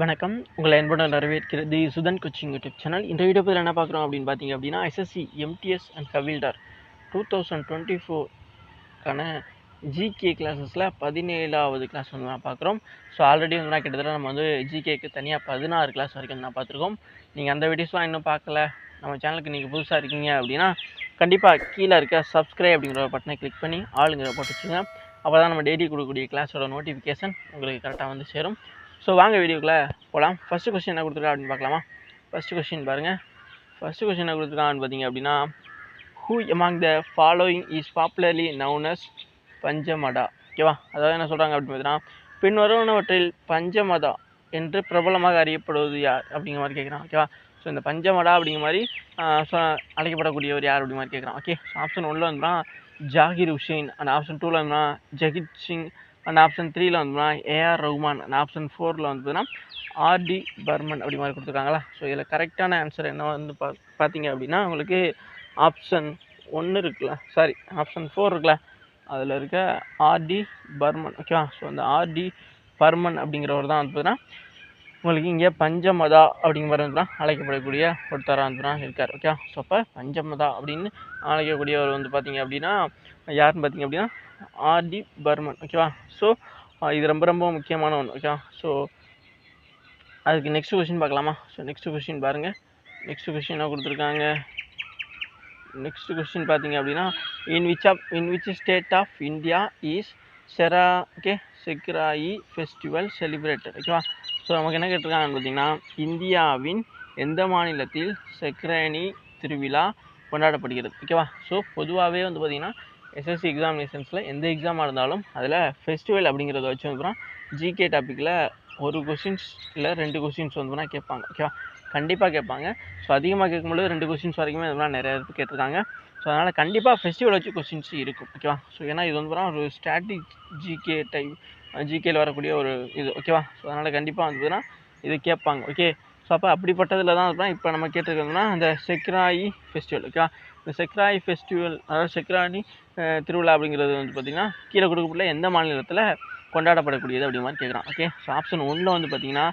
வணக்கம். உங்களை அன்புடன் வரவேற்கிறது சுதன் கோச்சிங் யூடியூப் சேனல். இந்த வீடியோ பதில் என்ன பார்க்குறோம் அப்படின்னு பார்த்தீங்க அப்படின்னா, எஸ்எஸ்சி எம்டிஎஸ் அண்ட் ஹவில்தார் 2024க்கான ஜிகே கிளாஸஸில் 17வது கிளாஸ் வந்து நான் பார்க்குறோம். ஸோ ஆல்ரெடி வந்து நான் கிட்டத்தட்ட நம்ம வந்து ஜிகேக்கு தனியாக 16 கிளாஸ் வரைக்கும் நான் பார்த்துருக்கோம். நீங்கள் அந்த வீடியோஸ்லாம் இன்னும் பார்க்கல, நம்ம சேனலுக்கு நீங்கள் புதுசாக இருக்கீங்க அப்படின்னா கண்டிப்பாக கீழே இருக்க சப்ஸ்கிரைப் அப்படிங்கிற ஒரு பட்டனை கிளிக் பண்ணி ஆளுங்கிற போட்டு வச்சுங்க. அப்போ தான் நம்ம டெய்லி கொடுக்கக்கூடிய கிளாஸோட நோட்டிஃபிகேஷன் உங்களுக்கு கரெக்டாக வந்து சேரும். ஸோ வாங்க வீடியோக்குள்ளே போகலாம். ஃபஸ்ட்டு கொஸ்டின் என்ன கொடுத்துருக்கா அப்படின்னு பார்க்கலாமா? ஃபஸ்ட்டு கொஸ்டின் பாருங்கள். ஃபஸ்ட்டு கொஸ்டின் என்ன கொடுத்துருக்கான்னு பார்த்தீங்க அப்படின்னா, who among the following is popularly known as பஞ்சமதா. ஓகேவா? அதாவது என்ன சொல்கிறாங்க அப்படின்னு பார்த்தீங்கன்னா, பின்வருவனவற்றில் பஞ்சமதா என்று பிரபலமாக அறியப்படுவது யார் அப்படிங்கிற மாதிரி கேட்குறான். ஓகேவா? ஸோ இந்த பஞ்சமதா அப்படிங்கிற மாதிரி அழைக்கப்படக்கூடியவர் யார் அப்படி மாதிரி கேட்குறான். ஓகே, ஆப்ஷன் 1ல் வந்துன்னா ஜாகிர் ஹுசைன், அண்ட் ஆப்ஷன் 2ல் வந்துன்னா ஜகித் சிங், அண்ட் ஆப்ஷன் 3ல் வந்துன்னா ஏஆர் ரஹ்மான், அண்ட் ஆப்ஷன் 4ல் வந்துன்னா ஆர்டி பர்மன் அப்படி மாதிரி கொடுத்துருக்காங்களா. ஸோ இதில் கரெக்டான ஆன்சர் என்ன வந்து பார்த்தீங்க அப்படின்னா, உங்களுக்கு ஆப்ஷன் 1 இருக்குல்ல, சாரி ஆப்ஷன் 4 இருக்குல்ல, அதில் இருக்க ஆர்டி பர்மன். ஓகேவா? ஸோ அந்த ஆர்டி பர்மன் அப்படிங்கிறவர் தான் வந்துன்னா உங்களுக்கு இங்கே பஞ்சமதா அப்படிங்கிற மாதிரி வந்துன்னா அழைக்கப்படக்கூடிய ஒருத்தராக வந்துன்னா இருக்கார். ஓகே, ஸோ அப்போ பஞ்சமதா அப்படின்னு அழைக்கக்கூடியவர் வந்து பார்த்தீங்க அப்படின்னா யாருன்னு பார்த்தீங்க அப்படின்னா ஆர்டி பர்மன். ஓகேவா? ஸோ இது ரொம்ப ரொம்ப முக்கியமான ஒன்று. ஓகேவா? ஸோ அதுக்கு நெக்ஸ்ட் கொஸ்டின் பார்க்கலாமா? ஸோ நெக்ஸ்ட் கொஸ்டின் பாருங்கள். நெக்ஸ்ட் கொஸ்டின் என்ன கொடுத்துருக்காங்க? நெக்ஸ்ட் கொஸ்டின் பார்த்தீங்க அப்படின்னா, in which state of India is Sekrenyi festival celebrated. ஓகேவா? ஸோ நமக்கு என்ன கேட்டிருக்காங்கன்னு பார்த்தீங்கன்னா, இந்தியாவின் எந்த மாநிலத்தில் செக்ரானி திருவிழா கொண்டாடப்படுகிறது. ஓகேவா? ஸோ பொதுவாகவே வந்து பார்த்திங்கன்னா எஸ்எஸ்சி எக்ஸாமினேஷன்ஸில் எந்த எக்ஸாமாக இருந்தாலும் அதில் ஃபெஸ்டிவல் அப்படிங்கிறத வச்சு வந்துடும் ஜிகே டாப்பிக்கில் ஒரு கொஸ்டின்ஸ் இல்லை 2 கொஸ்டின்ஸ் வந்துன்னா கேட்பாங்க. ஓகேவா? கண்டிப்பாக கேட்பாங்க. ஸோ அதிகமாக கேட்கும்போது 2 கொஸ்டின்ஸ் வரைக்குமே இதெல்லாம் நிறைய இடத்துக்கு கேட்டிருக்காங்க. ஸோ அதனால் கண்டிப்பாக ஃபெஸ்டிவல் வச்சு கொஸ்டின்ஸ் இருக்கும். ஓகேவா? ஸோ ஏன்னா இது வந்து ஒரு ஸ்டாட்டிக் ஜிகே டைப் ஜிகேயில் வரக்கூடிய ஒரு இது. ஓகேவா? ஸோ அதனால் கண்டிப்பாக வந்ததுன்னா இது கேட்பாங்க. ஓகே, ஸோ அப்போ அப்படிப்பட்டதில் தான் இருப்பேன் இப்போ நம்ம கேட்டிருக்கிறதுனா அந்த செக்ராயி ஃபெஸ்டிவல். ஓகேவா? இந்த செக்ராயி ஃபெஸ்டிவல், அதாவது செக்ரானி திருவிழா அப்படிங்கிறது வந்து பார்த்திங்கன்னா கீழே கொடுக்கப்பட்ட எந்த மாநிலத்தில் கொண்டாடப்படக்கூடியது அப்படி மாதிரி கேட்குறான். ஓகே, ஸோ ஆப்ஷன் 1ல் வந்து பார்த்திங்கன்னா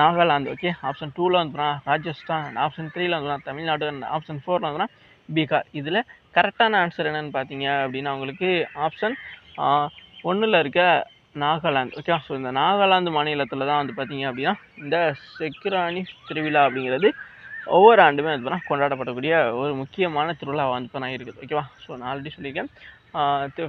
நாகாலாந்து. ஓகே, ஆப்ஷன் 2ல் வந்துன்னா ராஜஸ்தான், ஆப்ஷன் 3ல் வந்துன்னா தமிழ்நாடு, அண்ட் ஆப்ஷன் 4ல் வந்துன்னா பீகார். இதில் கரெக்டான ஆன்சர் என்னென்னு பார்த்தீங்க அப்படின்னா உங்களுக்கு ஆப்ஷன் 1ல் இருக்க நாகாலாந்து. ஓகே, ஸோ இந்த நாகாலாந்து மாநிலத்தில் தான் வந்து பார்த்தீங்க அப்படின்னா இந்த செக்ரானி திருவிழா அப்படிங்கிறது ஒவ்வொரு ஆண்டுமே வந்து கொண்டாடப்படக்கூடிய ஒரு முக்கியமான திருவிழா வந்து நான் இருக்குது. ஓகேவா? ஸோ நான் ஆல்ரெடி சொல்லியிருக்கேன்,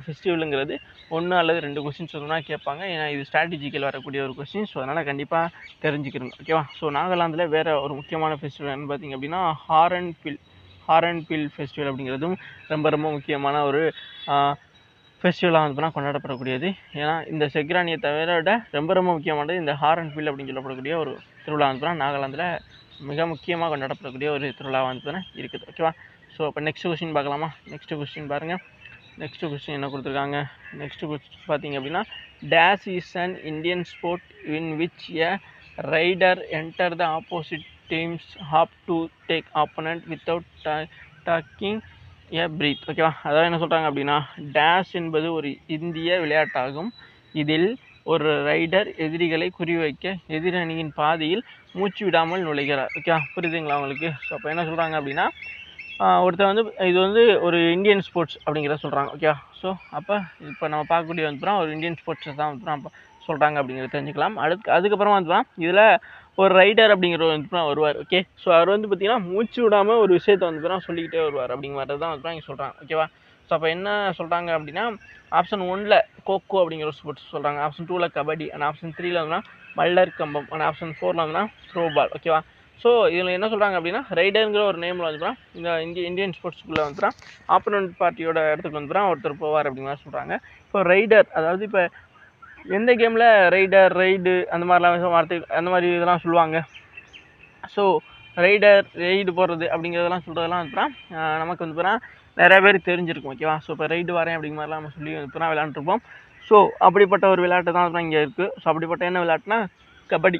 ஃபெஸ்டிவலுங்கிறது 1 அல்லது 2 கொஸ்டின்ஸ் வந்து கேட்பாங்க. ஏன்னா இது ஸ்ட்ராட்டஜிக்கல் வரக்கூடிய ஒரு கொஸ்டின். ஸோ அதனால் கண்டிப்பாக தெரிஞ்சுக்கிறோங்க. ஓகேவா? ஸோ நாகாலாந்தில் வேறு ஒரு முக்கியமான ஃபெஸ்டிவல் என்னன்னு பார்த்தீங்க அப்படின்னா ஹாரன்பில் ஃபெஸ்டிவல் அப்படிங்கிறதும் ரொம்ப ரொம்ப முக்கியமான ஒரு ஃபெஸ்டிவலாக வந்து கொண்டாடப்படக்கூடியது. ஏன்னா இந்த செக்ரானியை தவிர ரொம்ப ரொம்ப முக்கியமானது இந்த ஹாரன்பில் அப்படின்னு சொல்லப்படக்கூடிய ஒரு திருவிழா வந்து நாகாலாந்தில் மிக முக்கியமாக கொண்டாடப்படக்கூடிய ஒரு திருவிழா வந்து இருக்குது. ஓகேவா? ஸோ அப்போ நெக்ஸ்ட் கொஸ்டின் பார்க்கலாமா? நெக்ஸ்ட் கொஸ்டின் பாருங்கள். நெக்ஸ்ட் கொஸ்டின் என்ன கொடுத்துருக்காங்க? நெக்ஸ்ட் கொஸ்டின் பார்த்தீங்க அப்படின்னா, dash is an Indian sport in which a raider enter the opposite teams hop to take opponent without taking a breath. ஓகேவா? அதாவது என்ன சொல்கிறாங்க அப்படின்னா, டேஷ் என்பது ஒரு இந்திய விளையாட்டாகும். இதில் ஒரு ரைடர் எதிரிகளை குறிவைக்க எதிரணியின் பாதையில் மூச்சு விடாமல் நுழைகிறார். ஓகே, புரியுதுங்களா உங்களுக்கு? ஸோ அப்போ என்ன சொல்கிறாங்க அப்படின்னா, ஒருத்தர் வந்து இது வந்து ஒரு இந்தியன் ஸ்போர்ட்ஸ் அப்படிங்கிறத சொல்கிறாங்க. ஓகே, ஸோ அப்போ இப்போ நம்ம பார்க்கக்கூடிய வந்து ஒரு இந்தியன் ஸ்போர்ட்ஸை தான் வந்து சொல்கிறாங்க அப்படிங்கிறத தெரிஞ்சுக்கலாம். அதுக்கப்புறமா வந்து இதில் ஒரு ரைடர் அப்படிங்கிற வந்து வருவார். ஓகே, ஸோ அவர் வந்து பார்த்திங்கன்னா மூச்சு விடாமல் ஒரு விஷயத்தை வந்து சொல்லிக்கிட்டே வருவார் அப்படிங்கிற மாதிரி தான் வந்து இங்கே சொல்கிறாங்க. ஓகேவா? ஸோ அப்போ என்ன சொல்கிறாங்க அப்படின்னா, ஆப்ஷன் 1ல் கோகோ அப்படிங்கிற ஒரு ஸ்போர்ட்ஸ் சொல்கிறாங்க, ஆப்ஷன் 2ல் கபடி, அண்ட் ஆப்ஷன் 3ல் வந்துன்னா மல்லர் கம்பம், அண்ட் ஆப்ஷன் 4ல் வந்துன்னா த்ரோ பால். ஓகேவா? ஸோ இதில் என்ன சொல்கிறாங்க அப்படின்னா, ரைடருங்கிற ஒரு நேமில் வந்துன்னா இந்த இந்தியன் ஸ்போர்ட்ஸ்குள்ளே வந்துன்னா ஆப்போனன்ட் பார்ட்டியோட இடத்துக்கு வந்துன்னா ஒருத்தர் போவார் அப்படிங்கிற மாதிரி சொல்கிறாங்க. இப்போ ரைடர், அதாவது இப்போ எந்த கேமில் ரைடர் ரைடு அந்த மாதிரிலாம் வார்த்தை அந்த மாதிரி இதெல்லாம் சொல்லுவாங்க. ஸோ ரைடு போடுறது அப்படிங்கிறதெல்லாம் சொல்கிறதெல்லாம் வந்துன்னா நமக்கு வந்து நிறைய பேர் தெரிஞ்சிருக்கும். ஓகேவா? ஸோ இப்போ ரைடு வரேன் அப்படிங்கிற மாதிரிலாம் நம்ம சொல்லி வந்து விளையாண்டுருப்போம். ஸோ அப்படிப்பட்ட ஒரு விளையாட்டு தான் இங்கே இருக்குது. ஸோ அப்படிப்பட்ட என்ன விளையாட்டுனா kabaddi.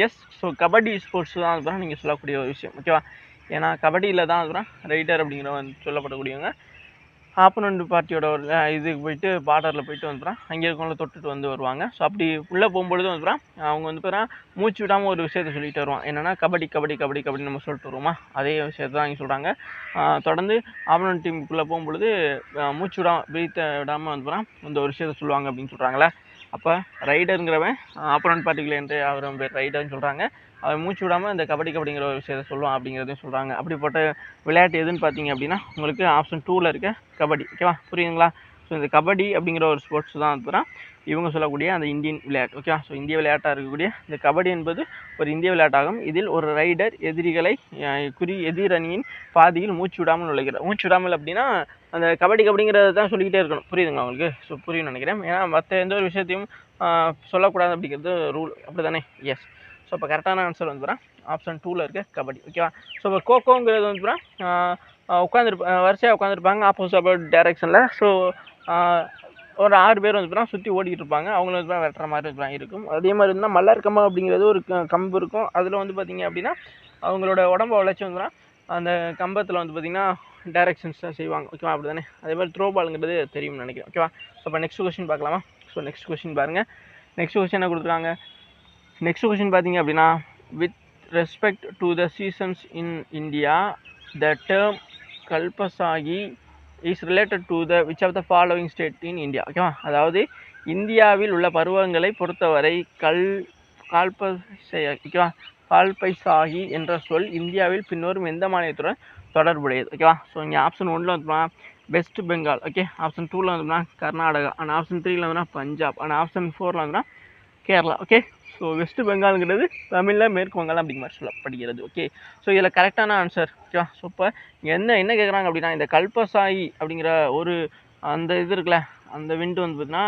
Yes, so kabaddi sports தான் வந்து நீங்கள் சொல்லக்கூடிய ஒரு விஷயம். ஓகேவா? ஏன்னா கபடியில் தான் வந்து ரைடர் அப்படிங்கிற சொல்லப்படக்கூடியவங்க ஆப்போனண்ட் பார்ட்டியோட ஒரு இதுக்கு போயிட்டு பார்டரில் போயிட்டு வந்துடுறான் அங்கே இருக்கவங்கள தொட்டுட்டு வந்து வருவாங்க. ஸோ அப்படி உள்ளே போகும்பொழுது வந்துடுறான் அவங்க வந்து பார்த்தீங்கன்னா மூச்சு விடாமல் ஒரு விஷயத்தை சொல்லிட்டு வருவான். என்னென்னா கபடி கபடி கபடி கபடி நம்ம சொல்லிட்டு வருவோமா, அதே விஷயத்தை தான் இங்கே சொல்கிறாங்க. தொடர்ந்து ஆப்போனண்ட் டீமுக்குள்ளே போகும்பொழுது மூச்சு பிரீத்தை விடாமல் வந்துடுறான் இந்த ஒரு விஷயத்தை சொல்லுவாங்க அப்படின்னு சொல்கிறாங்களே. அப்போ ரைடருங்கிறவன் ஆப்போனண்ட் பார்ட்டிக்குள்ளே என்று அவர் பேர் ரைடர்னு சொல்கிறாங்க. அவன் மூச்சு விடாமல் இந்த கபடி கபடிங்கிற ஒரு விஷயத்தை சொல்லுவான் அப்படிங்கிறதையும் சொல்கிறாங்க. அப்படிப்பட்ட விளையாட்டு எதுன்னு பார்த்தீங்க அப்படின்னா உங்களுக்கு ஆப்ஷன் 2ல் இருக்க கபடி. ஓகேவா, புரியுதுங்களா? ஸோ இந்த கபடி அப்படிங்கிற ஒரு ஸ்போர்ட்ஸ் தான் வந்து இவங்க சொல்லக்கூடிய அந்த இந்தியன் விளையாட்டு. ஓகேவா, ஸோ இந்திய விளையாட்டாக இருக்கக்கூடிய இந்த கபடி என்பது ஒரு இந்திய விளையாட்டாகும். இதில் ஒரு ரைடர் எதிரிகளை எதிர் அணியின் பாதியில் மூச்சு விடாமல் நுழைகிறார். மூச்சு விடாமல் அப்படின்னா அந்த கபடி கபடிங்கிறத தான் சொல்லிக்கிட்டே இருக்கணும். புரியுதுங்களா உங்களுக்கு? ஸோ புரியும்னு நினைக்கிறேன். ஏன்னா மற்ற எந்த ஒரு விஷயத்தையும் சொல்லக்கூடாது அப்படிங்கிறது ரூல், அப்படி தானே? எஸ். ஸோ இப்போ கரெக்டான ஆன்சர் வந்து ஆப்ஷன் 2ல் இருக்க கபடி. ஓகேவா, ஸோ இப்போ கோகோங்கிறது வந்து வரிசையாக உட்காந்துருப்பாங்க ஆப்போசிட் டைரெக்ஷனில். ஸோ ஒரு 6 பேர் வந்து சுற்றி ஓடிக்கிட்டு இருப்பாங்க. அவங்கள வந்து வெட்டுற மாதிரி இருக்கும். அதே மாதிரி இருந்தால் மல்லர் கம்பம் அப்படிங்கிறது ஒரு கம்பு இருக்கும். அதில் வந்து பார்த்திங்க அப்படின்னா அவங்களோட உடம்பை வளைச்சி வந்து அந்த கம்பத்தில் வந்து பார்த்திங்கன்னா டைரெக்ஷன்ஸ் தான் செய்வாங்க. ஓகேவா, அப்படி தானே? அதே மாதிரி த்ரோ பாலுங்கிறது தெரியும்னு நினைக்கிறேன். ஓகேவா, ஸோ இப்போ நெக்ஸ்ட் கொஸ்டின் பார்க்கலாமா? ஸோ நெக்ஸ்ட் கொஸ்டின் பாருங்கள். நெக்ஸ்ட் கொஸ்டின் என்ன கொடுத்துருக்காங்க? நெக்ஸ்ட் கொஸ்டின் பார்த்தீங்க அப்படின்னா with respect to the seasons in India the term கல்பசாகி is related to the which of the following state in India. ஓகேவா, அதாவது இந்தியாவில் உள்ள பருவங்களை பொறுத்தவரை கால்பைசாகி என்ற சொல் இந்தியாவில் பின்வரும் எந்த மாநிலத்துடன் தொடர்புடையது? ஓகேவா, ஸோ இங்கே ஆப்ஷன் 1ல் வந்து வெஸ்ட் பெங்கால். ஓகே, ஆப்ஷன் 2ல் வந்து கர்நாடகா, அண்ட் ஆப்ஷன் 3ல் வந்து பஞ்சாப், அண்ட் ஆப்ஷன் 4ல் வந்து கேரளா. ஓகே, ஸோ வெஸ்ட் பெங்காலுங்கிறது தமிழில் மேற்கு வங்காளம் அப்படிங்கிற மாதிரி சொல்லப்படுகிறது. ஓகே, ஸோ இதில் கரெக்டான ஆன்சர். ஓகேவா, ஸோ இப்போ என்ன கேட்குறாங்க அப்படின்னா இந்த கல்பசாயி அப்படிங்கிற ஒரு அந்த இது இருக்குல்ல, அந்த விண்டு வந்து பார்த்தீங்கன்னா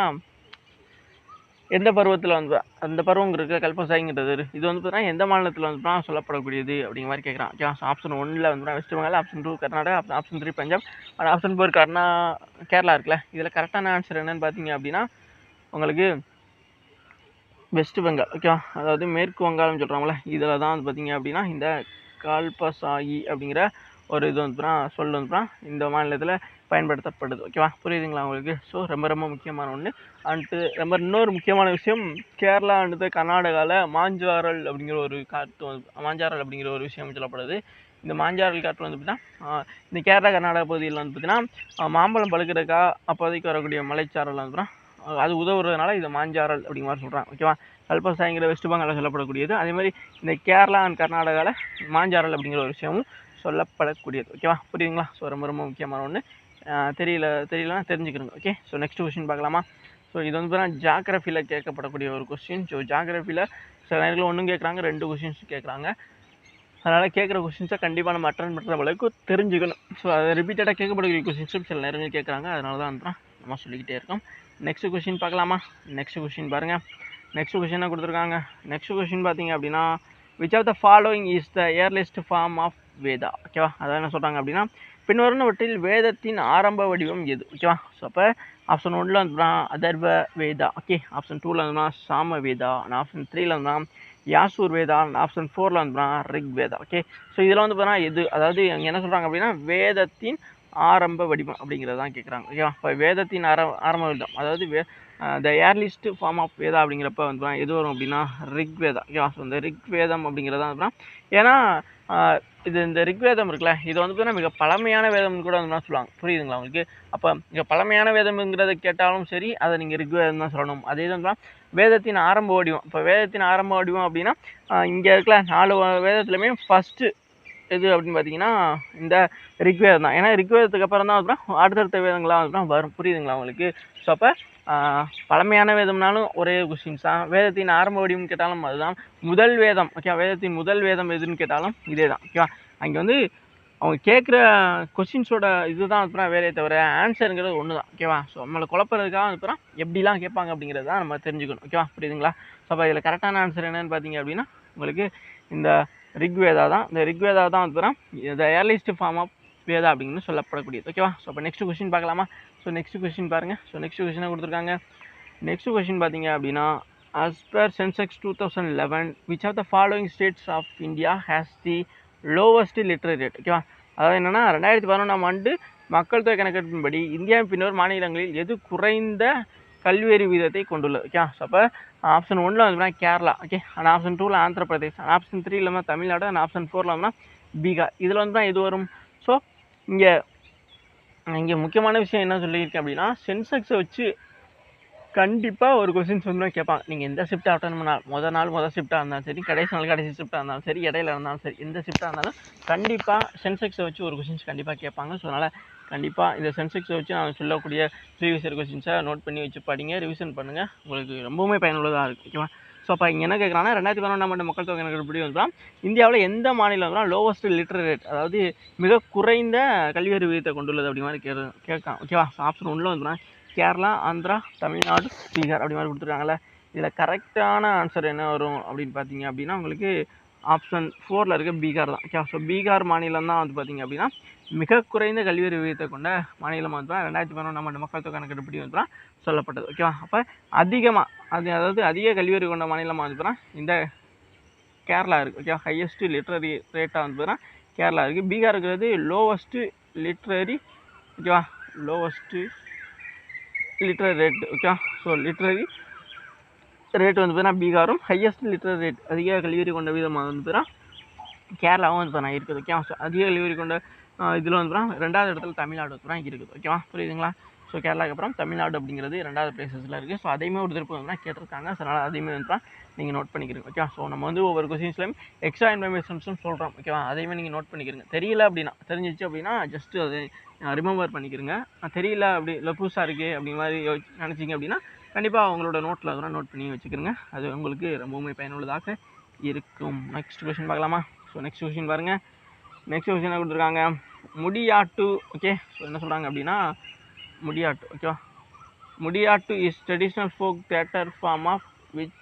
எந்த பருவத்தில் வந்து அந்த பருவம் இருக்குது கல்பசாயிங்கிறது இது வந்து பார்த்தீங்கன்னா எந்த மாநிலத்தில் வந்து சொல்லப்படக்கூடியது அப்படிங்கிற மாதிரி கேட்குறான். ஓகே, ஸோ ஆப்ஷன் 1ல் வந்து west Bengal, option 2 Karnataka, option 3 Punjab, and option 4 Kerala இருக்குல்ல. இதில் கரெக்டான ஆன்சர் என்னன்னு பார்த்தீங்க அப்படின்னா உங்களுக்கு வெஸ்ட் பெங்கால். ஓகேவா, அதாவது மேற்கு வங்காளம் சொல்கிறாங்களே, இதில் தான் வந்து பார்த்திங்க அப்படின்னா இந்த கால்பசாயி அப்படிங்கிற ஒரு இது வந்து சொல் வந்து இந்த மாநிலத்தில் பயன்படுத்தப்படுது. ஓகேவா, புரியுதுங்களா உங்களுக்கு? ஸோ ரொம்ப முக்கியமான ஒன்று. அண்டு இன்னொரு முக்கியமான விஷயம், கேரளா அண்டு கர்நாடகாவில் மாஞ்சாரல் அப்படிங்கிற ஒரு காற்று மாஞ்சாரல் அப்படிங்கிற ஒரு விஷயம் சொல்லப்படுது. இந்த மாஞ்சாரல் காற்று வந்து பார்த்திங்கன்னா இந்த கேரளா கர்நாடகா பகுதியில் வந்து பார்த்திங்கன்னா மாம்பழம் பழுக்கிறதுக்கா அப்போதைக்கு வரக்கூடிய மலைச்சாரல் வந்து அது உதவுறதுனால இது மாஞ்சாரல் அப்படிங்கிற மாதிரி சொல்கிறாங்க. ஓகேவா, கல்பசாயிங்கிற வெஸ்ட் பெங்காலில் சொல்லப்படக்கூடியது. அதே மாதிரி இந்த கேரளா அண்ட் கர்நாடகாவில் மாஞ்சாரல் அப்படிங்கிற ஒரு விஷயமும் சொல்லப்படக்கூடியது. ஓகேவா, புரியுதுங்களா? ஸோ ரொம்ப முக்கியமான ஒன்று. தெரியலனா தெரிஞ்சுக்கிறோங்க. ஓகே, ஸோ நெக்ஸ்ட் கொஸ்டின் பார்க்கலாமா? ஸோ இது வந்து ஜாகிரஃபியில் கேட்கப்படக்கூடிய ஒரு கொஸ்டின். ஸோ ஜாகிரஃபியில் சில நேரத்தில் ஒன்றும் கேட்குறாங்க, 2 கொஸ்டின்ஸ் கேட்குறாங்க. அதனால் கேட்குற கொஸ்டின்ஸை கண்டிப்பாக நம்ம அட்டன் பண்ணுற அளவுக்கு தெரிஞ்சுக்கணும். ஸோ அதை ரிப்பீட்டடாக கேட்கப்படக்கூடிய கொஸ்டின்ஸும் சில நேரங்கள் கேட்குறாங்க. அதனால தான் நம்ம சொல்லிக்கிட்டே இருக்கோம். நெக்ஸ்ட் கொஸ்டின் பார்க்கலாமா? நெக்ஸ்ட் கொஸ்டின் பாருங்கள். நெக்ஸ்ட் கொஸ்டின் என்ன கொடுத்துருக்காங்க? நெக்ஸ்ட் கொஸ்டின் பார்த்தீங்க அப்படின்னா which of the following is the earliest form of Veda. ஓகேவா, அதான் என்ன சொல்கிறாங்க அப்படின்னா பின்வருவனவற்றில் வேதத்தின் ஆரம்ப வடிவம் எது? ஓகேவா, ஸோ அப்போ ஆப்ஷன் 1ல் வந்து அதர்வ வேதா. ஓகே, ஆப்ஷன் 2ல் வந்து சாம வேதா, அண்ட் ஆப்ஷன் 3ல் வந்து யாசூர் வேதா, அண்ட் ஆப்ஷன் 4ல் வந்து ரிக் வேதா. ஓகே, ஸோ இதில் வந்து பார்த்தீங்கன்னா எது, அதாவது என்ன சொல்கிறாங்க அப்படின்னா வேதத்தின் ஆரம்ப வடிவம் அப்படிங்கிறது தான் கேட்குறாங்க. ஓகேவா, இப்போ வேதத்தின் ஆரம்ப வடிவம், அதாவது த ஏர்லிஸ்ட் ஃபார்ம் ஆஃப் வேதா அப்படிங்கிறப்ப வந்து எது வரும் அப்படின்னா ரிக் வேதா. ஓகேவா, ஸோ இந்த ரிக் வேதம் அப்படிங்கிறதா வந்து ஏன்னா இது இந்த ரிக்வேதம் இருக்குல்ல, இது வந்து பார்த்தீங்கன்னா மிக பழமையான வேதம்னு கூட வந்து சொல்லுவாங்க. புரியுதுங்களா உங்களுக்கு? அப்போ மிக பழமையான வேதம்ங்கிறத கேட்டாலும் சரி அதை நீங்கள் ரிக்வேதம் தான் சொல்லணும். அதே தான் வேதத்தின் ஆரம்ப வடிவம். இப்போ வேதத்தின் ஆரம்ப வடிவம் அப்படின்னா இங்கே இருக்கல 4 வேதத்துலையுமே ஃபஸ்ட்டு எது அப்படின்னு பார்த்தீங்கன்னா இந்த ரிக்வேதம் தான். ஏன்னா ரிக்வேதத்துக்கு அப்புறம் தான் அடுத்தடுத்த வேதங்கள்லாம் வரும். புரியுதுங்களா உங்களுக்கு? ஸோ அப்போ பழமையான வேதம்னாலும் ஒரே கொஸ்டின்ஸ் தான். வேதத்தின் ஆரம்ப வடிவம் கேட்டாலும் அதுதான். முதல் வேதம், ஓகே, வேதத்தின் முதல் வேதம் எதுன்னு கேட்டாலும் இதே தான். ஓகேவா, அங்கே வந்து அவங்க கேட்குற கொஸ்டின்ஸோட இதுதான் வேறே தவிர ஆன்சருங்கிறது ஒன்று தான். ஓகேவா, ஸோ நம்மளை குழப்பறதுக்காக அனுப்புகிறோம் எப்படிலாம் கேட்பாங்க அப்படிங்கிறது தான் நம்ம தெரிஞ்சுக்கணும். ஓகேவா, புரியுதுங்களா? ஸோ அப்போ இதில் கரெக்டான ஆன்சர் என்னென்னு பார்த்தீங்க அப்படின்னா உங்களுக்கு இந்த ரிக்வேதா தான். இந்த ரிக்வேதா தான் வந்து த ஏர்லிஸ்ட் ஃபார்ம் ஆஃப் வேதா அப்படின்னு சொல்லப்படக்கூடியது. ஓகேவா, ஸோ அப்போ நெக்ஸ்ட் கொஸ்டின் பார்க்கலாமா? ஸோ நெக்ஸ்ட் கொஸ்டின் பாருங்கள். ஸோ நெக்ஸ்ட் கொஸ்டினாக கொடுத்துருக்காங்க. நெக்ஸ்ட் கொஸ்டின் பார்த்தீங்க அப்படின்னா as per Sensex 2011 which of the following states of India has the lowest literate rate? ஓகேவா, அதாவது என்னென்னா 2011ஆம் ஆண்டு மக்கள் தொகை கணக்கெடுப்பின்படி இந்தியாவின் பின்வரும் மாநிலங்களில் எது குறைந்த கல்வியறிவு விகிதத்தை கொண்டுள்ளது? ஓகே, ஸோ அப்போ ஆப்ஷன் 1ல் வந்து கேரளா, ஓகே, அண்ட் ஆப்ஷன் 2ல் ஆந்திர பிரதேஷ், அண்ட் ஆப்ஷன் 3ல் வந்து தமிழ்நாடு, அண்ட் ஆப்ஷன் 4ல் வந்து பீகார். இதில் வந்து எது வரும்? ஸோ இங்கே முக்கியமான விஷயம் என்ன சொல்லியிருக்கேன் அப்படின்னா, சென்செக்ஸை வச்சு கண்டிப்பாக ஒரு கொஸ்டின்ஸ் வந்து கேட்பாங்க. நீங்கள் எந்த ஷிஃப்ட் அட்டன் பண்ணால் முதல் ஷிஃப்ட்டாக இருந்தாலும் சரி, கடைசி ஷிஃப்ட்டாக இருந்தாலும் சரி, இடையில இருந்தாலும் சரி, எந்த ஷிஃப்ட்டாக இருந்தாலும் கண்டிப்பாக சென்செக்ஸை வச்சு ஒரு கொஸ்டின்ஸ் கண்டிப்பாக கேட்பாங்க. ஸோ அதனால் கண்டிப்பாக இந்த சென்செக்ஸை வச்சு நான் சொல்லக்கூடிய ப்ரீவியஸ் இயர் கொஸ்டின்ஸை நோட் பண்ணி வச்சு படிங்க, ரிவிஷன் பண்ணுங்கள், உங்களுக்கு ரொம்பவுமே பயனுள்ளதாக இருக்குது. ஓகேவா? ஸோ அப்போ இங்கே என்ன கேட்குறாங்கன்னா, 2011 மக்கள் தொகை கணக்கெடுப்படி வந்து இந்தியாவில் எந்த மாநிலம் தான் லோவஸ்ட் லிட்ரரி ரேட், அதாவது மிக குறைந்த கல்வியறிவு விகிதத்தை கொண்டுள்ளது அப்படி மாதிரி கேட்கான். ஓகேவா? ஸோ ஆப்ஷன் 1ல் வந்து கேரளா, ஆந்திரா, தமிழ்நாடு, பீகார் அப்படி மாதிரி கொடுத்துருக்காங்களே. இதில் கரெக்டான ஆன்சர் என்ன வரும் அப்படின்னு பார்த்தீங்க அப்படின்னா, உங்களுக்கு ஆப்ஷன் 4ல் இருக்க பீகார் தான். ஓகே, ஸோ பீகார் மாநிலம் தான் வந்து பார்த்தீங்க அப்படின்னா மிக குறைந்த கல்வியறிவு விகிதத்தை கொண்ட மாநிலம் வந்து 2011 மக்கள் தொகை கணக்கெடுப்படி வந்து சொல்லப்பட்டது. ஓகேவா? அப்போ அதாவது அதிக கல்வியறிவு கொண்ட மாநிலமாக வந்து இந்த கேரளா இருக்குது. ஓகே, ஹையஸ்ட் லிட்ரரி ரேட்டாக வந்து கேரளா இருக்குது. பீகார் இருக்கிறது லோவஸ்ட்டு லிட்ரரி, ஓகேவா, lowest literary rate. Okay, so literary rate வந்து பார்த்தீங்கன்னா பீகாரும், ஹையஸ்ட் லிட்ரரி ரேட் அதிக கல்வியறிவு கொண்ட விதமாக வந்து பார்த்தீங்கன்னா கேரளாவும் வந்து பார்த்தீங்கன்னா இருக்குது. ஓகே, ஸோ அதிக கல்வியறிவு கொண்ட இதில் வந்து பார்த்தீங்கன்னா 2வது இடத்துல தமிழ்நாடு வந்து இருக்குது. ஓகேவா? புரியுதுங்களா? ஸோ கேரளாவுக்கு அப்புறம் தமிழ்நாடு அப்படிங்கிறது 2வது பிளேசஸில் இருக்குது. ஸோ அதையுமே ஒரு திருப்பி வந்து கேட்டிருக்காங்க. ஸோ அதனால் அதையுமே வந்து நீங்கள் நோட் பண்ணிக்கிறீங்க. ஓகே, ஸோ நம்ம வந்து ஒவ்வொரு கொஸ்டின்ஸ்லையும் எக்ஸ்ட்ரா இன்ஃபர்மேஷன்ஸும் சொல்கிறோம். ஓகேவா? அதையுமே நீங்கள் நோட் பண்ணிக்கிறீங்க. தெரியல அப்படின்னா, தெரிஞ்சிச்சு அப்படின்னா ஜஸ்ட்டு அதை ரிமெம்பர் பண்ணிக்கிறீங்க. தெரியல அப்படி இல்லை புதுசாக இருக்குது அப்படி மாதிரி நினச்சிங்க அப்படின்னா கண்டிப்பாக அவங்களோட நோட்டில் அதெல்லாம் நோட் பண்ணி வச்சுக்கிறங்க. அது உங்களுக்கு ரொம்பவுமே பயனுள்ளதாக இருக்கும். நெக்ஸ்ட் கொஸ்டின் பார்க்கலாமா? ஸோ நெக்ஸ்ட் கொஸ்டின் பாருங்கள். நெக்ஸ்ட் கொஸ்டின் என்ன கொடுத்துருக்காங்க? முடியாட்டு. ஓகே, ஸோ என்ன சொல்கிறாங்க அப்படின்னா முடியாட்டு. ஓகேவா? Mudiyettu is traditional folk theatre form of which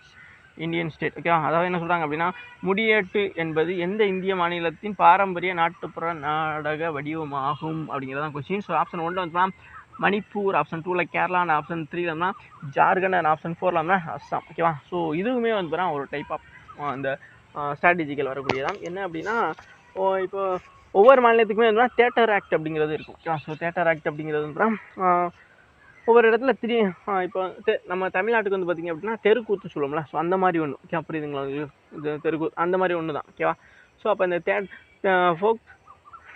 Indian state. ஓகேவா? அதாவது என்ன சொல்கிறாங்க அப்படின்னா முடியாட்டு என்பது எந்த இந்திய மாநிலத்தின் பாரம்பரிய நாட்டுப்புற நாடக வடிவமாகும் அப்படிங்கிறதான் கொஸ்டின். ஸோ ஆப்ஷன் 1ல் வந்து மணிப்பூர், ஆப்ஷன் 2ல் கேரளா, அண்ட் ஆப்ஷன் 3ல் வந்து ஜார்க்கண்ட், அண்ட் ஆப்ஷன் 4ல் வந்து அஸ்ஸாம். ஓகேவா? ஸோ இதுவுமே வந்து ஒரு டைப் ஆஃப் அந்த ஸ்ட்ராட்டஜிக்கல் வரக்கூடியதான். என்ன அப்படின்னா இப்போ ஒவ்வொரு மாநிலத்துக்குமே வந்து தேட்டர் ஆக்ட் அப்படிங்கிறது இருக்கும். ஓகேவா? ஸோ தேட்டர் ஆக்ட் அப்படிங்கிறது வந்து ஒவ்வொரு இடத்துல இப்போ நம்ம தமிழ்நாட்டுக்கு வந்து பார்த்திங்க அப்படின்னா தெருக்கூத்து சொல்லுவோம்ல. ஸோ அந்த மாதிரி ஒன்று. ஓகே, புரியுதுங்களா? இது தெருக்கூத்து அந்த மாதிரி ஒன்று தான். ஓகேவா? ஸோ அப்போ இந்த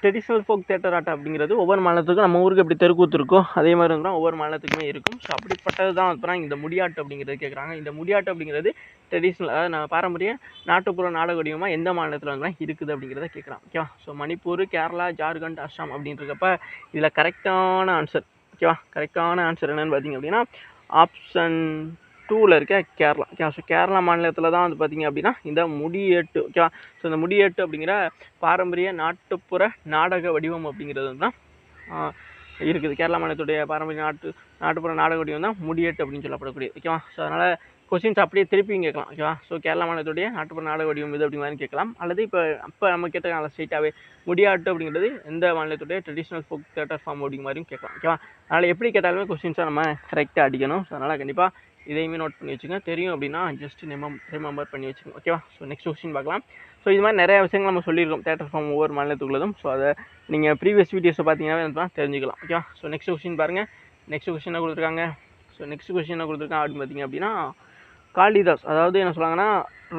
ட்ரெடிஷ்னல் ஃபோக் தேட்டர் ஆட்டம் அப்படிங்கிறது ஒவ்வொரு மாநிலத்துக்கும் நம்ம ஊருக்கு எப்படி தெருக்கூத்து இருக்கோ அதே மாதிரி வந்து ஒவ்வொரு மாநிலத்துக்குமே இருக்கும். ஸோ அப்படிப்பட்டது தான் அப்புறம் இந்த முடியாட்டு அப்படிங்கிறது கேட்குறாங்க. இந்த முடியாட்டு அப்படிங்கிறது ட்ரெடிஷ்னல், அதாவது பாரம்பரிய நாட்டுப்புற நாடக வடிவமாக எந்த மாநிலத்தில் வந்து இருக்குது அப்படிங்கிறத கேட்குறாங்க. ஓகேவா? ஸோ மணிப்பூர், கேரளா, ஜார்க்கண்ட், அஸ்ஸாம் அப்படின்றப்ப இதில் கரெக்டான ஆன்சர். ஓகேவா? கரெக்டான ஆன்சர் என்னென்னு பார்த்தீங்க அப்படின்னா ஆப்ஷன் 2ல் இருக்க கேரளா. ஓகே, ஸோ கேரளா மாநிலத்தில் தான் வந்து பார்த்திங்க அப்படின்னா இந்த முடியேட்டு. ஓகேவா? ஸோ இந்த முடியேட்டு அப்படிங்கிற பாரம்பரிய நாட்டுப்புற நாடக வடிவம் அப்படிங்கிறது வந்து தான் இருக்குது. கேரளா மாநிலத்துடைய பாரம்பரிய நாட்டுப்புற நாடக வடிவம் தான் முடியேட்டு அப்படின்னு சொல்லப்படக்கூடியது. ஓகேவா? ஸோ அதனால் கொஸ்டின்ஸ் அப்படியே திருப்பியும் கேட்கலாம். ஓகேவா? ஸோ கேரளா மாநிலத்துடைய நாட்டுப்புற நாடக வடிவம் இது அப்படி மாதிரி கேட்கலாம். அல்லது இப்போ நம்ம கேட்டாங்க ஸ்ட்ரெயிட்டாகவே முடியாட்டு அப்படிங்கிறது எந்த மாநிலத்துடைய ட்ரெடிஷ்னல் ஃபோக் தேட்டர் ஃபார்ம் அப்படிங்கிற மாதிரியும் கேட்கலாம். ஓகேவா? அதனால் எப்படி கேட்டாலுமே கொஸ்டின்ஸாக நம்ம கரெக்டாக அடிக்கணும். ஸோ அதனால் கண்டிப்பாக இதையுமே நோட் பண்ணி வச்சுங்க. தெரியும் அப்படின்னா ஜஸ்ட் ரிமெம்பர் பண்ணி வச்சுக்கோங்க. ஓகேவா? ஸோ நெக்ஸ்ட் கொஸ்டின் பார்க்கலாம். ஸோ இது மாதிரி நிறைய விஷயங்கள் நம்ம சொல்லியிருக்கோம் தேட்டர் ஃபார்ம் ஒவ்வொரு மாநிலத்துக்குள்ளதும். ஸோ அதை நீங்கள் ப்ரீவியஸ் வீடியோஸை பார்த்தீங்கன்னா தெரிஞ்சுக்கலாம். ஓகேவா? ஸோ நெக்ஸ்ட் கொஸ்டின் பாருங்கள். நெக்ஸ்ட் கொஸ்டின் என்ன கொடுத்துருக்காங்க? ஸோ நெக்ஸ்ட் கொஸ்டின் என்ன கொடுத்துருக்காங்க அப்படின்னு பார்த்தீங்க அப்படின்னா காளிதாஸ், அதாவது என்ன சொல்கிறாங்கன்னா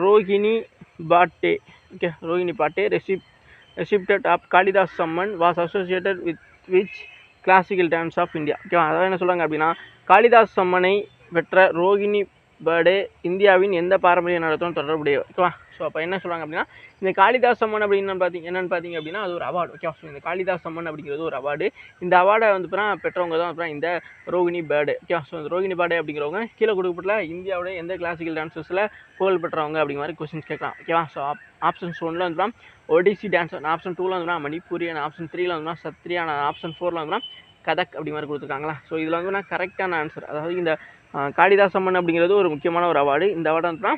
ரோஹிணி பாட்டே. Okay, Rohini Bhate recipient of Kalidas Samman was associated with which classical dance of India. ஓகேவா? அதாவது என்ன சொல்கிறாங்க அப்படின்னா காளிதாஸ் சம்மனை பெற்ற ரோஹிணி பர்டே இந்தியாவின் எந்த பாரம்பரிய நடத்தும் தொடர்புடைய. ஓகேவா? ஸோ அப்போ என்ன சொல்கிறாங்க அப்படின்னா இந்த காளிதாஸ் சம்மன் அப்படின்னு என்னென்னு பார்த்தீங்க அப்படின்னா அது ஒரு அவார்டு. ஓகேவா? ஸோ இந்த காளிதாஸ் சம்மன் அப்படிங்கிறது ஒரு அவார்டு. இந்த அவார்டை வந்து பெற்றவங்க தான் அப்புறம் இந்த ரோஹிணி பர்டே. ஓகேவா? ஸோ இந்த ரோஹிணி பர்டே அப்படிங்கிறவங்க கீழே கொடுக்கப்பட்ட இந்தியாவோட எந்த கிளாசிக்கல் டான்ஸஸில் புகழ் பெற்றவங்க அப்படிங்கிற மாதிரி கொஸ்டின்ஸ் கேட்கலாம். ஓகேவா? ஸோ ஆப்ஷன்ஸ் 1ல் வந்து ஒடிசி டான்ஸ், ஆப்ஷன் 2ல் வந்து மணிப்பூரி, ஆப்ஷன் 3ல் வந்து சத்ரியா, ஆப்ஷன் 4ல் வந்து கதக் அப்படி மாதிரி கொடுத்துருக்காங்களா. ஸோ இதில் வந்து கரெக்டான ஆன்சர், அதாவது இந்த காளிதாஸ் சம்மன் அப்படிங்கிறது ஒரு முக்கியமான ஒரு அவார்டு. இந்த அவார்டு வந்து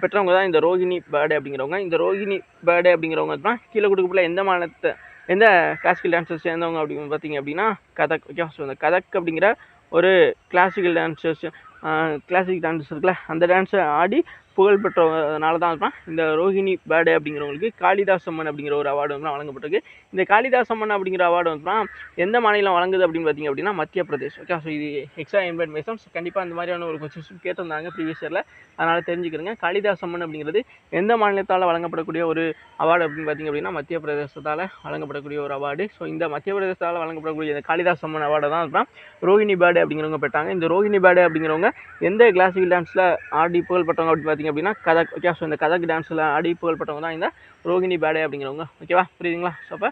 பெற்றவங்க தான் இந்த ரோஹிணி பர்டே அப்படிங்கிறவங்க. இந்த ரோஹிணி பர்டே அப்படிங்கிறவங்க தான் கீழே கொடுக்கப்பட்ட எந்த கிளாசிக்கல் டான்ஸர்ஸ் சேர்ந்தவங்க அப்படின்னு பார்த்தீங்க அப்படின்னா கதக். ஓகே, ஸோ இந்த கதக் அப்படிங்கிற ஒரு கிளாசிக் டான்ஸஸ் இருக்குல்ல, அந்த டான்ஸை ஆடி புகழ்பெற்றனால தான் இந்த ரோஹிணி பேர்டே அப்படிங்கிறவங்களுக்கு காளிதாஸ் அம்மன் அப்படிங்கிற ஒரு அவார்டு வந்து வழங்கப்பட்டிருக்கு. இந்த காளிதாஸ் அம்மன் அப்படிங்கிற அவார்டு வந்து எந்த மாநிலம் வழங்குது அப்படின்னு பார்த்தீங்க அப்படின்னா மத்திய பிரதேஷ். ஓகே, ஸோ இது எக்ஸ்ட்ரா இன்ஃபர்மேஷன். கண்டிப்பாக அந்த மாதிரியான ஒரு கொஸ்டின்ஸ் கேட்டிருந்தாங்க ப்ரீவியஸ் இயரில், அதனால் தெரிஞ்சுக்கிறேங்க. காளிதாஸ் அம்மன் அப்படிங்கிறது எந்த மாநிலத்தால் வழங்கப்படக்கூடிய ஒரு அவார்டு அப்படின்னு பார்த்தீங்க அப்படின்னா மத்திய பிரதேசத்தால் வழங்கப்படக்கூடிய ஒரு அவார்டு. ஸோ இந்த மத்திய பிரதேசத்தால் வழங்கப்படக்கூடிய இந்த காளிதாஸ் அம்மன் அவார்டை தான் ரோஹிணி பேர்டே அப்படிங்கிறவங்க பெற்றாங்க. இந்த ரோஹிணி பேர்டே அப்படிங்கிறவங்க எந்த கிளாசிக்கல் டான்ஸில் ஆடி புகழ்பெற்றவங்க அப்படின்னு பார்த்தீங்க அப்படின்னா கதக். ஓகே, ஸோ இந்த கதக் டான்ஸில் ஆடி புகழ்பெற்றவங்க தான் இந்த ரோஹிணி பேர்டே அப்படிங்கிறவங்க. ஓகேவா, புரியுதுங்களா? ஸோ அப்போ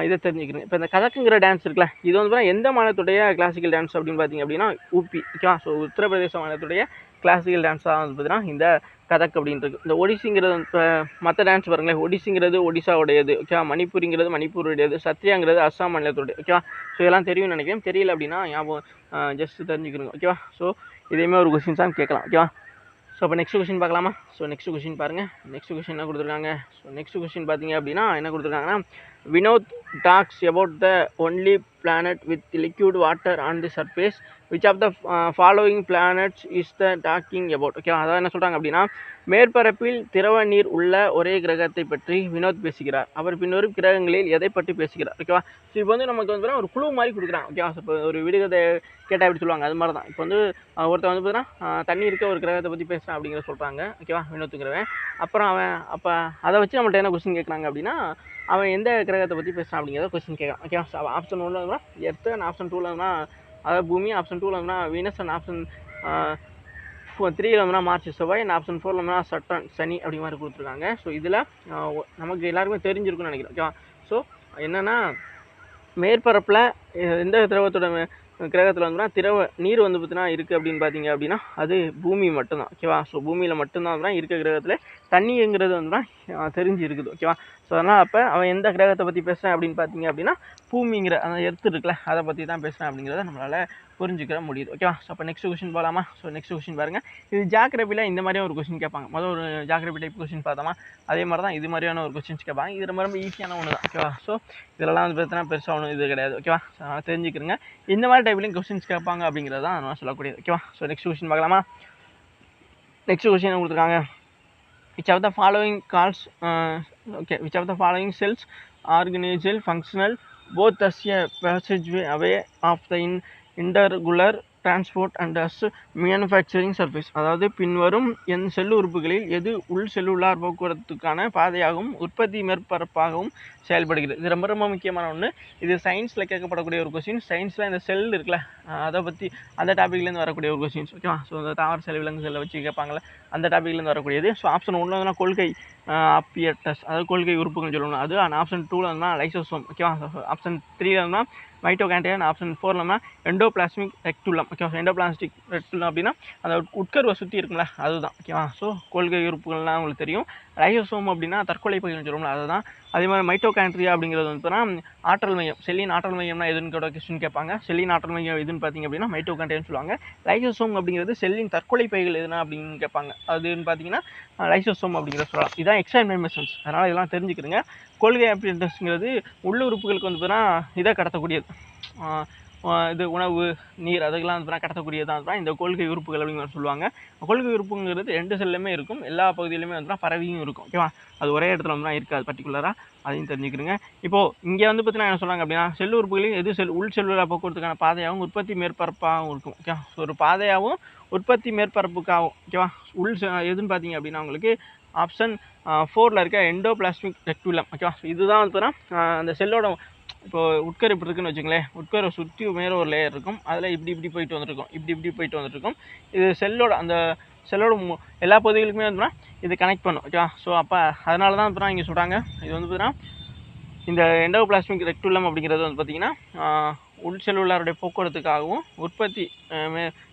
இதை தெரிஞ்சுக்கிறேன். இப்போ இந்த கதக்குங்கிற டான்ஸ் இருக்குல்ல, இது வந்து எந்த மாநிலத்துடைய கிளாசிக்கல் டான்ஸ் அப்படின்னு பார்த்தீங்க அப்படின்னா ஊபி. ஓகேவா, ஸோ உத்தரப்பிரதேச மாநிலத்துடைய கிளாசிக்கல் டான்ஸாக வந்து பார்த்தீங்கன்னா இந்த கதக் அப்படின்றது. இந்த ஒடிசிங்கிறது இப்போ மற்ற டான்ஸ் பாருங்களேன், ஒடிசிங்கிறது ஒடிசாவுடையது. ஓகேவா, மணிப்பூரிங்கிறது மணிப்பூருடையது, சத்ரியாங்கிறது அஸ்ஸாம் மாநிலத்துடைய. ஓகேவா, ஸோ இதெல்லாம் தெரியும்னு நினைக்கிறேன். தெரியல அப்படின்னா ஞாபகம் ஜஸ்ட் தெரிஞ்சுக்கிறோங்க. ஓகேவா, ஸோ இதேமே ஒரு கொஸ்டின்ஸாக கேட்கலாம். ஓகேவா, ஸோ அப்போ நெக்ஸ்ட் கொஸ்டின் பார்க்கலாமா? ஸோ நெக்ஸ்ட் கொஸ்டின் பாருங்கள். நெக்ஸ்ட் கொஸ்டின் என்ன கொடுத்துருக்காங்க? ஸோ நெக்ஸ்ட் கொஸ்டின் பார்த்தீங்க அப்படின்னா என்ன கொடுத்துருக்காங்கன்னா, Vinod talks about the only planet with liquid water on the surface, which of the following planets is the talking about. Okay, அதாவது என்ன சொல்கிறாங்க அப்படின்னா, மேற்பரப்பில் திரவ நீர் உள்ள ஒரே கிரகத்தை பற்றி வினோத் பேசுகிறார். அவர் பின்வரும் கிரகங்களில் எதை பற்றி பேசுகிறார்? ஓகேவா, ஸோ இப்போ வந்து நமக்கு வந்து ஒரு குழு மாதிரி கொடுக்குறாங்க. ஓகேவா, இப்போ ஒரு விடுகதை கேட்டால் எப்படி சொல்லுவாங்க, அது மாதிரி தான். இப்போ வந்து ஒருத்தர் வந்து பார்த்தீங்கன்னா தண்ணி இருக்க ஒரு கிரகத்தை பற்றி பேசுகிறான் அப்படிங்கிற சொல்கிறாங்க. ஓகேவா, வினோத்துங்கிறவன். அப்புறம் அவன் அப்போ அதை வச்சு நம்மள்ட்ட என்ன கொஸ்டின் கேட்குறாங்க அப்படின்னா, அவன் எந்த கிரகத்தை பற்றி பேசுகிறான் அப்படிங்கிறத கொஸ்டின் கேட்குறான். ஓகேவா, ஸோ ஆப்ஷன் 1 இருந்தால் எர்த்து, அண்ட் ஆப்ஷன் 2 இருந்தால் அதாவது பூமி, ஆப்ஷன் 2 இருந்தால் வீனஸ், அண்ட் ஆப்ஷன் 3 இருந்தால் மார்ச் செவ்வாய், அண்ட் ஆப்ஷன் 4 இருந்தால் சட்டன் சனி அப்படி மாதிரி கொடுத்துருக்காங்க. ஸோ இதில் நமக்கு எல்லாருக்குமே தெரிஞ்சிருக்குன்னு நினைக்கிறேன். ஓகேவா, ஸோ என்னென்னா மேற்பரப்பில் எந்த திரவத்தோட கிரகத்தில் வந்துன்னா திரவ நீர் வந்து பார்த்தீங்கன்னா இருக்குது அப்படின்னு பார்த்தீங்க அப்படின்னா அது பூமி மட்டும்தான். ஓகேவா, ஸோ பூமியில் மட்டும்தான் இருக்க கிரகத்தில் தண்ணிங்கிறது வந்துன்னா தெரிஞ்சு இருக்குது. ஓகேவா, ஸோ அதனால் அப்போ அவன் எந்த கிரகத்தை பற்றி பேசுகிறேன் அப்படின்னு பார்த்தீங்க அப்படின்னா பூமிங்கிற அந்த எர்த்து இருக்குல்ல அதை பற்றி தான் பேசுகிறேன் அப்படிங்கிறத நம்மளால் புரிஞ்சுக்கிற முடியுது. ஓகேவா, ஸோ அப்போ நெக்ஸ்ட் கொஸ்டின் போகலாமா? ஸோ நெக்ஸ்ட் கொஸ்டின் பாருங்கள். இது ஜாகிரபியில் இந்த மாதிரியான ஒரு கொஸ்டின் கேட்பாங்க. முதல் ஒரு ஜாகிரபி டைப் கொஸ்டின் பார்த்தோமா, அதே மாதிரி தான் இது மாதிரியான ஒரு கொஸ்டின்ஸ் கேட்பாங்க. இது ரொம்ப ரொம்ப ஈஸியான ஒன்று தான். ஓகேவா, ஸோ இதெல்லாம் வந்து பார்த்தீங்கன்னா பெருசாக ஒன்றும் இது கிடையாது. ஓகேவா, அதனால் தெரிஞ்சுக்கிறேங்க. இந்த மாதிரி டைப்லையும் கொஸ்டின்ஸ் கேட்பாங்க அப்படிங்கிறது தான் நான் சொல்லக்கூடியது. ஓகேவா, ஸோ நெக்ஸ்ட் கொஸ்டின் பார்க்கலாமா? நெக்ஸ்ட் கொஸ்டின் கொடுத்துருக்காங்க. which of the following calls which of the following cells organism functional both as a passageway away of the intercellular transport and as manufacturing surface. அதாவது பின்வரும் செல் உறுப்புகளில் எது உள் செல்லுலார் போக்குவரத்துக்கான பாதையாகவும் உற்பத்தி மேற்பரப்பாகவும் செயல்படுகிறது? இது ரொம்ப ரொம்ப முக்கியமான ஒன்று. இது சயின்ஸில் கேட்கப்படக்கூடிய ஒரு கொஸ்டின். சயின்ஸில் இந்த செல் இருக்குல்ல அதை பற்றி அந்த டாப்பிக்லேருந்து வரக்கூடிய ஒரு கொஸ்டின்ஸ். ஓகேவா, ஸோ இந்த தாவர செல் விலங்கு செல்லை வச்சு கேட்பாங்களே அந்த டாப்பிக்லேருந்து வரக்கூடியது. ஸோ ஆப்ஷன் 1 வந்து கொள்கை அப்பியட்டஸ், அதாவது கொள்கை உறுப்புகள் சொல்லணும் அது. அண்ட் ஆப்ஷன் 2 வந்து லைசோசோம். ஓகேவா, ஆப்ஷன் 3 வந்து மைட்டோகாண்ட்ரியா, ஆப்ஷன் 4 எண்டோபிளாஸ்மிக் ரெக்டுலம். ஓகேவா, எண்டோபிளாஸ்டிக் ரெக்டுலம் அப்படின்னா அந்த உட்கருவை சுற்றி இருக்கும்ல அதுதான். ஓகேவா, ஸோ கொள்கை உறுப்புகள்லாம் உங்களுக்கு தெரியும். லைசோசோம் அப்படின்னா தற்கொலை பகுதின்னு சொல்லுவோம்ல அதுதான். அதே மாதிரி மைட்டோகாண்ட்ரியா அப்படிங்கிறது வந்து ஆற்றல் மையம், செல்லின் ஆற்றல் மையம்னா எதுன்னு கூட கொஸ்டின் கேட்பாங்க. செல்லின் ஆற்றல் மையம் எதுன்னு பார்த்தீங்க அப்படின்னா மைட்டோகாண்ட்ரியான்னு சொல்லுவாங்க. லைசோசோம் அப்படிங்கிறது செல்லின் தற்கொலை பைகள் எதுனா அப்படின்னு கேட்பாங்க. அதுன்னு பார்த்தீங்கன்னா லைசோசோம் அப்படிங்கிறத சொல்லலாம். இதுதான் எக்ஸ்ட்ரா இன்ஃபர்மேஷன்ஸ், அதனால் இதெல்லாம் தெரிஞ்சுக்கிறேங்க. கொள்கை அப்படின்றதுங்கிறது உள்ளுறுப்புகளுக்கு வந்து இதை கடத்தக்கூடியது. இது உணவு, நீர் அதுக்கெல்லாம் வந்து கடத்தக்கூடியதான் தான் இந்த கொள்கை உறுப்புகள் அப்படின்னு சொல்லுவாங்க. கொள்கை உறுப்புங்கிறது 2 செல்லுமே இருக்கும், எல்லா பகுதியிலுமே வந்து பரவியும் இருக்கும். ஓகேவா, அது ஒரே இடத்துல வந்து இருக்காது பர்டிகுலராக, அதையும் தெரிஞ்சுக்கிறேங்க. இப்போது இங்கே வந்து பார்த்தீங்கன்னா என்ன சொல்கிறாங்க அப்படின்னா செல் உறுப்புகளையும் எது உள் செல்லுலார் போக்குவரத்துக்கான பாதையாகவும் உற்பத்தி மேற்பரப்பாகவும் இருக்கும். ஓகேவா, ஸோ ஒரு பாதையாகவும் உற்பத்தி மேற்பரப்புக்காகவும். ஓகேவா, உள் எதுன்னு பார்த்தீங்க அப்படின்னா உங்களுக்கு ஆப்ஷன் 4 இருக்க எண்டோபிளாஸ்மிக் ரெக்டுலம். ஓகேவா, இதுதான் வந்து அந்த செல்லோட இப்போ உட்கரு இப்படி இருக்குன்னு வச்சுங்களேன், உட்கரை சுற்றி மேலே ஒரு லேயர் இருக்கும், அதில் இப்படி போயிட்டு வந்துருக்கும், இப்படி போயிட்டு வந்துருக்கும். இது செல்லோட அந்த செல்லோட எல்லா பகுதிகளுக்குமே வந்து இது கனெக்ட் பண்ணும். ஓகேவா, ஸோ அப்போ அதனால தான் இப்போ இங்கே சொல்கிறாங்க இது வந்து பார்த்தீங்கன்னா இந்த எண்டோபிளாஸ்மிக் ரெக்டுலம் அப்படிங்கிறது வந்து பார்த்திங்கன்னா உள் செல்லுலாருடைய போக்குவரத்துக்காகவும் உற்பத்தி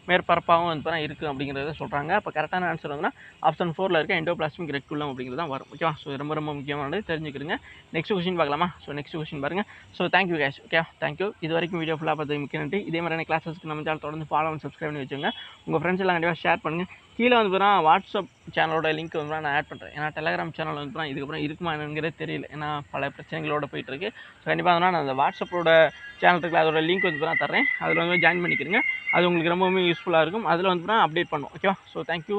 மேற்பரப்பாகவும் வந்து இருக்குது அப்படிங்கிறத சொல்கிறாங்க. அப்போ கரெக்டான ஆன்சர் வந்துன்னா ஆப்ஷன் 4 இருக்க எண்டோபிளாஸ்மிக் ரெக்டுலம் அப்படிங்கிறது தான் வரும். ஓகேவா, ஸோ ரொம்ப ரொம்ப முக்கியமானது தெரிஞ்சுக்கிறீங்க. நெக்ஸ்ட் கொஸ்டின் பார்க்கலாமா? ஸோ நெக்ஸ்ட் கொஸ்டின் பாருங்கள். So thank you cash. Okay, thank you. இது வரைக்கும் வீடியோ ஃபுல்லாக பார்த்து முக்கிய நன்றி. இதே மாதிரியான கிளாஸஸ்க்கு நம்ம சேனல் தொடர்ந்து ஃபாலோ அண்ட் சப்ஸ்கிரைப் பண்ணி வச்சுங்க. உங்கள் ஃப்ரெண்ட்ஸ் எல்லாம் கண்டிப்பாக ஷேர் பண்ணுங்கள். கீழே வந்து பார்த்தீங்கன்னா வாட்ஸ்அப் சேனலோட லிங்க் வந்து நான் ஆட் பண்ணுறேன். ஏன்னா டெலகிராம் சேனல் வந்து இதுக்கப்புறம் இருக்குமா என்னங்கிறது தெரியல, ஏன்னா பல பிரச்சனைகளோடு போயிட்டுருக்கு. ஸோ கண்டிப்பாக நான் அந்த வாட்ஸ்அப்போட சேனல் இருக்குல்ல அதோட லிங்க் வந்து நான் தரேன், அதில் வந்து ஜாயின் பண்ணிக்கிறேங்க. அது உங்களுக்கு ரொம்பவுமே யூஸ்ஃபுல்லாக இருக்கும். அதில் வந்து அப்டேட் பண்ணுவோம். ஓகேவா, ஸோ தேங்க்யூ.